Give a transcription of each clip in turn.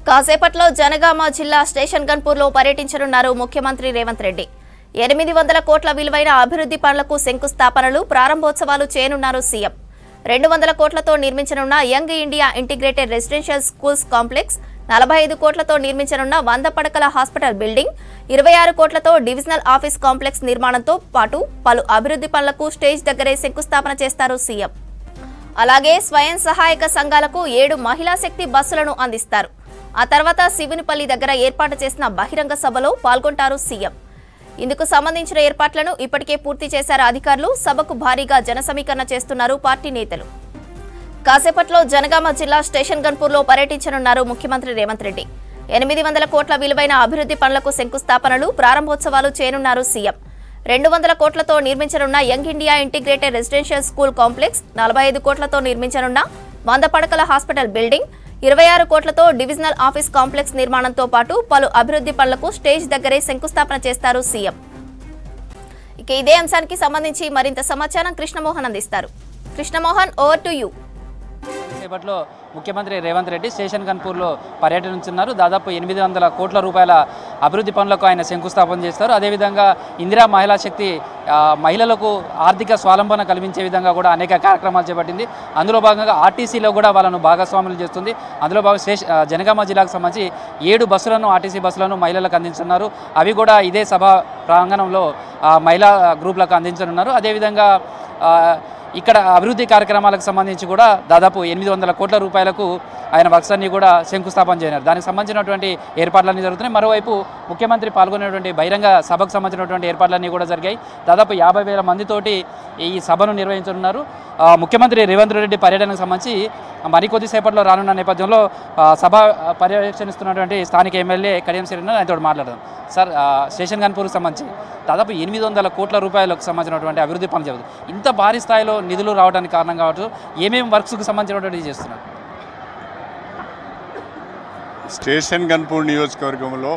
కాసేపట్లో జనగామ జిల్లా స్టేషన్ గన్పూర్లో పర్యటించనున్నారు ముఖ్యమంత్రి రేవంత్ రెడ్డి. 800 కోట్ల విలువైన అభివృద్ధి పనులకు శంకుస్థాపనలు, ప్రారంభోత్సవాలు చేయనున్నారు సీఎం. 200 కోట్లతో నిర్మించనున్న young India integrated residential schools complex, 45 కోట్లతో నిర్మించనున్న 100 పడకల హాస్పిటల్ బిల్డింగ్, 26 కోట్లతో డివిజనల్ ఆఫీస్ కాంప్లెక్స్ నిర్మాణంతో పాటు పలు అభివృద్ధి పనులకు స్టేజ్ దగ్గరే శంకుస్థాపన చేస్తారు సీఎం. అలాగే స్వయం సహాయక సంఘాలకు 7 మహిళా శక్తి బస్సులను అందిస్తారు. ఆ తర్వాత శివునిపల్లి దగ్గర ఏర్పాటు చేసిన బహిరంగ సభలో పాల్గొంటారు సీఎం. ఇందుకు సంబంధించిన ఏర్పాట్లను ఇప్పటికే పూర్తి చేశారు అధికారులు. సభకు భారీగా జన సమీకరణ చేస్తున్నారు పార్టీ నేతలు. కాసేపట్లో జనగామ జిల్లా స్టేషన్ గన్పూర్లో పర్యటించనున్నారు ముఖ్యమంత్రి రేవంత్ రెడ్డి. 800 కోట్ల విలువైన అభివృద్ధి పనులకు శంకుస్థాపనలు, ప్రారంభోత్సవాలు చేయనున్నారు సీఎం. 200 కోట్లతో నిర్మించనున్న young India integrated residential school complex, 45 కోట్లతో నిర్మించనున్న 100 పడకల హాస్పిటల్ బిల్డింగ్, 26 కోట్లతో డివిజనల్ ఆఫీస్ కాంప్లెక్స్ నిర్మాణంతో పాటు పలు అభివృద్ధి పనులకు స్టేజ్ దగ్గరే శంకుస్థాపన చేస్తారు సీఎం. ఇక ఇదే అంశానికి సంబంధించి మరింత సమాచారం కృష్ణమోహన్ అందిస్తారు. Krishnamohan, over to you. సేపట్లో ముఖ్యమంత్రి రేవంత్ రెడ్డి స్టేషన్ గన్పూర్లో పర్యటించున్నారు. దాదాపు 800 కోట్ల రూపాయల అభివృద్ధి పనులకు ఆయన శంకుస్థాపన చేస్తారు. అదేవిధంగా ఇందిరా మహిళా శక్తి మహిళలకు ఆర్థిక స్వావలంబన కల్పించే విధంగా కూడా అనేక కార్యక్రమాలు చేపట్టింది. అందులో భాగంగా ఆర్టీసీలో కూడా వాళ్ళను భాగస్వాములు చేస్తుంది. అందులో భాగంగా జనగామ జిల్లాకు సంబంధించి 7 బస్సులను, ఆర్టీసీ బస్సులను మహిళలకు అందించున్నారు. అవి కూడా ఇదే సభ ప్రాంగణంలో మహిళా గ్రూపులకు అందించనున్నారు. అదేవిధంగా ఇక్కడ అభివృద్ధి కార్యక్రమాలకు సంబంధించి కూడా దాదాపు 800 కోట్ల రూపాయలకు ఆయన వర్క్స్ అన్ని కూడా శంకుస్థాపన చేయనారు. దానికి సంబంధించినటువంటి ఏర్పాట్లన్నీ జరుగుతున్నాయి. మరోవైపు ముఖ్యమంత్రి పాల్గొనేటువంటి బహిరంగ సభకు సంబంధించినటువంటి ఏర్పాట్లన్నీ కూడా జరిగాయి. దాదాపు 50,000 మందితోటి ఈ సభను నిర్వహించనున్నారు. ముఖ్యమంత్రి రేవంత్ రెడ్డి పర్యటనకు సంబంధించి మరికొద్దిసేపట్లో రానున్న నేపథ్యంలో సభ పర్యవేక్షణిస్తున్నటువంటి స్థానిక ఎమ్మెల్యే కడియం శ్రీను ఆయనతో మాట్లాడదాం. సార్, స్టేషన్ గన్పూర్కి సంబంధించి దాదాపు 800 కోట్ల రూపాయలకు సంబంధించినటువంటి అభివృద్ధి పనులు జరుగుతుంది. ఇంత భారీ స్థాయిలో నిధులు రావడానికి కారణం కావచ్చు, ఏమేమి వర్క్స్కి సంబంధించినటువంటి చేస్తున్నారు? స్టేషన్ గన్పూర్ నియోజకవర్గంలో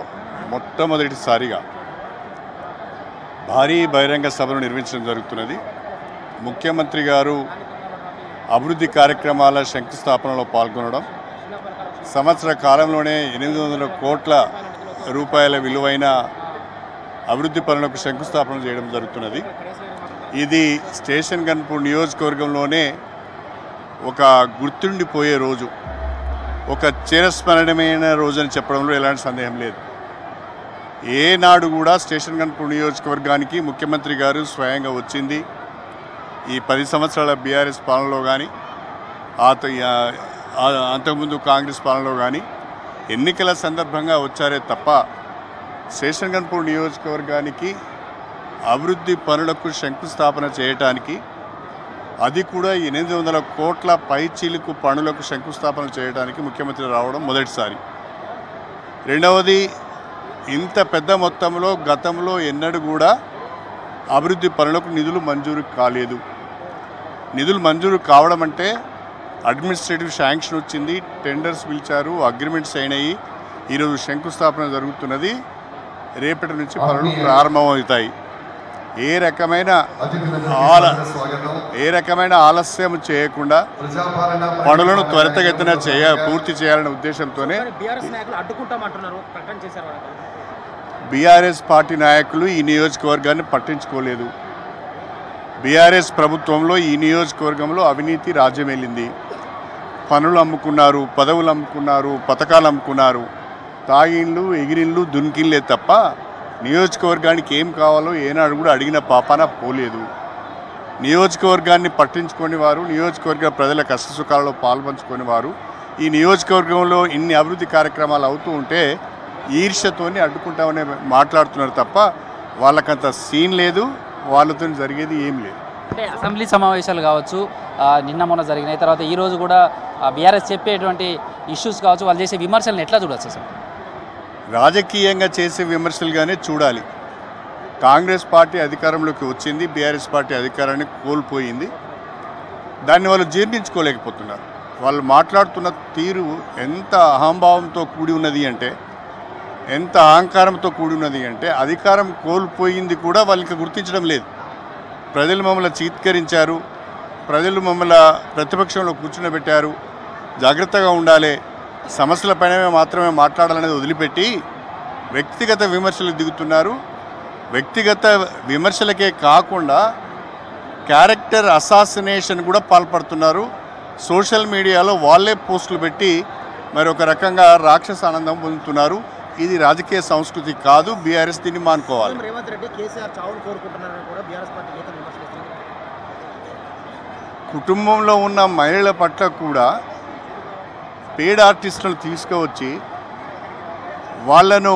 మొట్టమొదటిసారిగా భారీ బహిరంగ సభను నిర్వహించడం జరుగుతున్నది. ముఖ్యమంత్రి గారు అభివృద్ధి కార్యక్రమాల శంకుస్థాపనలో పాల్గొనడం, సంవత్సర కాలంలోనే 800 కోట్ల రూపాయల విలువైన అభివృద్ధి పనులకు శంకుస్థాపన చేయడం జరుగుతున్నది. ఇది స్టేషన్ గన్పూర్ నియోజకవర్గంలోనే ఒక గుర్తుండిపోయే రోజు, ఒక చిరస్మరణీయమైన రోజు అని చెప్పడంలో ఎలాంటి సందేహం లేదు. ఏనాడు కూడా స్టేషన్ గన్పూర్ నియోజకవర్గానికి ముఖ్యమంత్రి గారు స్వయంగా వచ్చింది ఈ 10 సంవత్సరాల బీఆర్ఎస్ పాలనలో కానీ, అంతకుముందు కాంగ్రెస్ పాలనలో కానీ ఎన్నికల సందర్భంగా వచ్చారే తప్ప స్టేషన్ గన్పూర్ నియోజకవర్గానికి అభివృద్ధి పనులకు శంకుస్థాపన చేయటానికి, అది కూడా 800 కోట్ల పైచీలకు పనులకు శంకుస్థాపన చేయడానికి ముఖ్యమంత్రి రావడం మొదటిసారి. రెండవది, ఇంత పెద్ద మొత్తంలో గతంలో ఎన్నడూ కూడా అభివృద్ధి పనులకు నిధులు మంజూరు కాలేదు. నిధులు మంజూరు కావడం అంటే అడ్మినిస్ట్రేటివ్ శాంక్షన్ వచ్చింది, టెండర్స్ పిలిచారు, అగ్రిమెంట్స్ అయినాయి, ఈరోజు శంకుస్థాపన జరుగుతున్నది, రేపటి నుంచి పనులు ప్రారంభమవుతాయి. ఏ రకమైన ఆలస్యం చేయకుండా పనులను త్వరితగతిన పూర్తి చేయాలనే ఉద్దేశంతోనే బీఆర్ఎస్ పార్టీ నాయకులు ఈ నియోజకవర్గాన్ని పట్టించుకోలేదు. బీఆర్ఎస్ ప్రభుత్వంలో ఈ నియోజకవర్గంలో అవినీతి రాజ్యం వెళ్ళింది. పనులు అమ్ముకున్నారు, పదవులు అమ్ముకున్నారు, పథకాలు అమ్ముకున్నారు, తాగిన్లు, ఎగిరిన్లు, దున్కిన్లే తప్ప నియోజకవర్గానికి ఏం కావాలో ఏనాడు కూడా అడిగిన పాపాన పోలేదు. నియోజకవర్గాన్ని పట్టించుకొని వారు, నియోజకవర్గ ప్రజల కష్టసుఖాలలో పాల్పంచుకొని వారు ఈ నియోజకవర్గంలో ఇన్ని అభివృద్ధి కార్యక్రమాలు అవుతూ ఉంటే ఈర్ష్యతోని అడ్డుకుంటామని మాట్లాడుతున్నారు తప్ప వాళ్ళకంత సీన్ లేదు, వాళ్ళతో జరిగేది ఏం లేదు. అంటే అసెంబ్లీ సమావేశాలు కావచ్చు, నిన్న మొన్న జరిగినాయి, తర్వాత ఈరోజు కూడా బీఆర్ఎస్ చెప్పేటువంటి ఇష్యూస్ కావచ్చు, వాళ్ళు చేసే విమర్శలను ఎట్లా చూడవచ్చు సార్? రాజకీయంగా చేసే విమర్శలుగానే చూడాలి. కాంగ్రెస్ పార్టీ అధికారంలోకి వచ్చింది, బీఆర్ఎస్ పార్టీ అధికారాన్ని కోల్పోయింది. దాన్ని వాళ్ళు జీర్ణించుకోలేకపోతున్నారు. వాళ్ళు మాట్లాడుతున్న తీరు ఎంత అహంభావంతో కూడి ఉన్నది అంటే, ఎంత అహంకారంతో కూడి ఉన్నది అంటే, అధికారం కోల్పోయింది కూడా వాళ్ళకి గుర్తించడం లేదు. ప్రజలు మమ్మల్ని చీత్కరించారు, ప్రజలు మమ్మల్ని ప్రతిపక్షంలో కూర్చునబెట్టారు, జాగ్రత్తగా ఉండాలి, సమస్యలపైన మాత్రమే మాట్లాడాలనేది వదిలిపెట్టి వ్యక్తిగత విమర్శలకు దిగుతున్నారు. వ్యక్తిగత విమర్శలకే కాకుండా క్యారెక్టర్ అసాసినేషన్ కూడా పాల్పడుతున్నారు. సోషల్ మీడియాలో వాళ్ళే పోస్టులు పెట్టి మరి ఒక రకంగా రాక్షస ఆనందం పొందుతున్నారు. ఇది రాజకీయ సంస్కృతి కాదు. బీఆర్ఎస్ దీన్ని మానుకోవాలి. రేవంత్ రెడ్డి కేసీఆర్ చావును కోరుకుంటున్నారని కూడా బీఆర్ఎస్ పార్టీ నేతలు విమర్శిస్తున్నారు. కుటుంబంలో ఉన్న మహిళల పట్ల కూడా పేడ్ ఆర్టిస్టులను తీసుకువచ్చి వాళ్ళను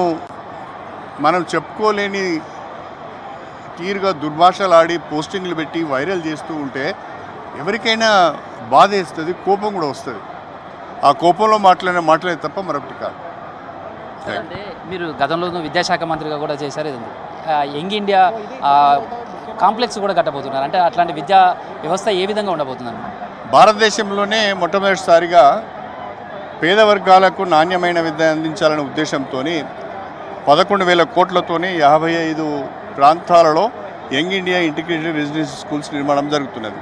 మనం చెప్పుకోలేని తీరుగా దుర్భాషలాడి పోస్టింగ్లు పెట్టి వైరల్ చేస్తూ ఉంటే ఎవరికైనా బాధ వేస్తుంది, కోపం కూడా వస్తుంది. ఆ కోపంలో మాట్లాడే తప్ప మరొకటి కాదు. అంటే మీరు గతంలో విద్యాశాఖ మంత్రిగా కూడా చేశారు. ఇది యంగ్ ఇండియా కాంప్లెక్స్ కూడా కట్టబోతున్నారు. అంటే అట్లాంటి విద్యా వ్యవస్థ ఏ విధంగా ఉండబోతుందండి? భారతదేశంలోనే మొట్టమొదటిసారిగా పేద వర్గాలకు నాణ్యమైన విద్య అందించాలనే ఉద్దేశంతో 11,000 కోట్లతోనే 55 ప్రాంతాలలో young India integrated residential schools నిర్మాణం జరుగుతున్నది.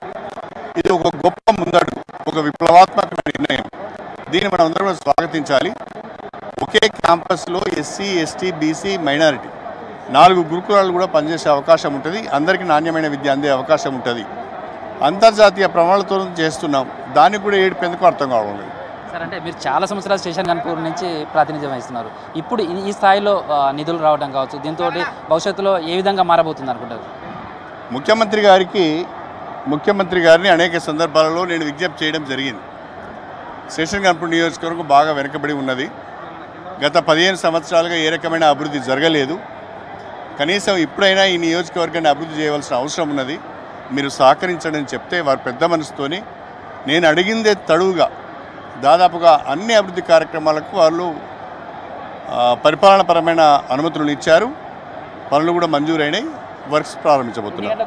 ఇది ఒక గొప్ప ముందడుగు, ఒక విప్లవాత్మక నిర్ణయం. దీన్ని మనం అందరం స్వాగతించాలి. ఒకే క్యాంపస్లో ఎస్సీ, ఎస్టీ, బీసీ, మైనారిటీ 4 గురుకులాలు కూడా పనిచేసే అవకాశం ఉంటుంది. అందరికీ నాణ్యమైన విద్య అందే అవకాశం ఉంటుంది. అంతర్జాతీయ ప్రమాణాలతో చేస్తున్నాం. దానికి కూడా ఏడుపెందుకు అర్థం కావడం లేదు. సార్, అంటే మీరు చాలా సంవత్సరాలు స్టేషన్ కన్పూర్ నుంచి ప్రాతినిధ్యం వహిస్తున్నారు. ఇప్పుడు ఈ స్థాయిలో నిధులు రావడం కావచ్చు, దీంతో భవిష్యత్తులో ఏ విధంగా మారబోతుంది అనుకుంటారు? ముఖ్యమంత్రి గారిని అనేక సందర్భాలలో నేను విజ్ఞప్తి చేయడం జరిగింది. స్టేషన్ కన్పూర్ నియోజకవర్గం బాగా వెనుకబడి ఉన్నది. గత 15 సంవత్సరాలుగా ఏ రకమైన అభివృద్ధి జరగలేదు. కనీసం ఇప్పుడైనా ఈ నియోజకవర్గాన్ని అభివృద్ధి చేయవలసిన అవసరం ఉన్నది. మీరు సహకరించండి అని చెప్తే వారు పెద్ద మనసుతోని నేను అడిగిందే తడువుగా దాదాపుగా అన్ని అభివృద్ధి కార్యక్రమాలకు వాళ్ళు పరిపాలనపరమైన అనుమతులను ఇచ్చారు. పనులు కూడా మంజూరైనాయి. వర్క్స్ ప్రారంభించబోతున్నారు.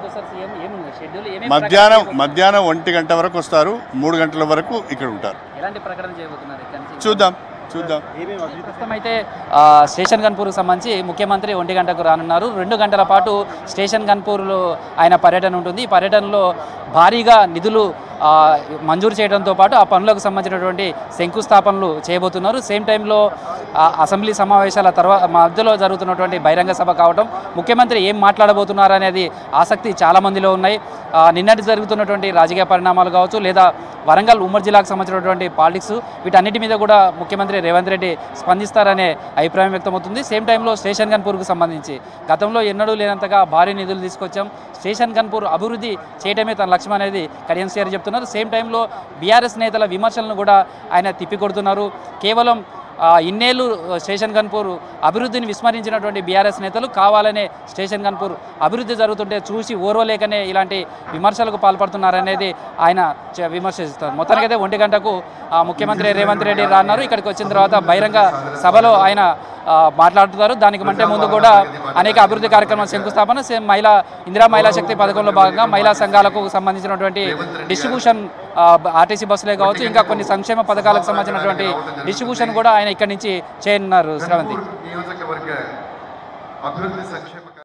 మధ్యాహ్నం 1 గంట వరకు వస్తారు. 3 గంటల వరకు ఇక్కడ ఉంటారు. చూద్దాం. ప్రస్తుతం అయితే స్టేషన్ కన్పూర్కు సంబంధించి ముఖ్యమంత్రి 1 గంటకు రానున్నారు. 2 గంటల పాటు స్టేషన్ కన్పూర్లో ఆయన పర్యటన ఉంటుంది. ఈ పర్యటనలో భారీగా నిధులు మంజూరు చేయడంతో పాటు ఆ పనులకు సంబంధించినటువంటి శంకుస్థాపనలు చేయబోతున్నారు. సేమ్ టైంలో అసెంబ్లీ సమావేశాల తర్వాత మధ్యలో జరుగుతున్నటువంటి బహిరంగ సభ కావడం, ముఖ్యమంత్రి ఏం మాట్లాడబోతున్నారు అనేది ఆసక్తి చాలామందిలో ఉన్నాయి. నిన్నటి జరుగుతున్నటువంటి రాజకీయ పరిణామాలు కావచ్చు, లేదా వరంగల్ ఉమ్మడి జిల్లాకు సంబంధించినటువంటి పాలిటిక్స్, వీటన్నిటి మీద కూడా ముఖ్యమంత్రి రేవంత్ రెడ్డి స్పందిస్తారనే అభిప్రాయం వ్యక్తమవుతుంది. సేమ్ టైంలో స్టేషన్ కన్పూర్కు సంబంధించి గతంలో ఎన్నడూ లేనంతగా భారీ నిధులు తీసుకొచ్చాం, స్టేషన్ కన్పూర్ అభివృద్ధి చేయడమే తన లక్ష్యం అనేది కడియం శ్రీహరి చెప్తున్నారు. సేమ్ టైంలో బీఆర్ఎస్ నేతల విమర్శలను కూడా ఆయన తిప్పికొడుతున్నారు. కేవలం ఇన్నేళ్ళు స్టేషన్ కన్పూర్ అభివృద్ధిని విస్మరించినటువంటి బీఆర్ఎస్ నేతలు కావాలనే స్టేషన్ కన్పూర్ అభివృద్ధి జరుగుతుంటే చూసి ఓర్వలేకనే ఇలాంటి విమర్శలకు పాల్పడుతున్నారనేది ఆయన విమర్శిస్తారు. మొత్తానికైతే 1 గంటకు ముఖ్యమంత్రి రేవంత్ రెడ్డి రాన్నారు. ఇక్కడికి వచ్చిన తర్వాత బహిరంగ సభలో ఆయన మాట్లాడుతున్నారు. దానికి కంటే ముందు కూడా అనేక అభివృద్ధి కార్యక్రమాల శంకుస్థాపన, ఇందిరా మహిళా శక్తి పథకంలో భాగంగా మహిళా సంఘాలకు సంబంధించినటువంటి డిస్ట్రిబ్యూషన్, ఆర్టీసీ బస్సులే కావచ్చు, ఇంకా కొన్ని సంక్షేమ పథకాలకు సంబంధించినటువంటి డిస్ట్రిబ్యూషన్ కూడా ఆయన ఇక్కడి నుంచి చేయనున్నారు. శ్రవంతి.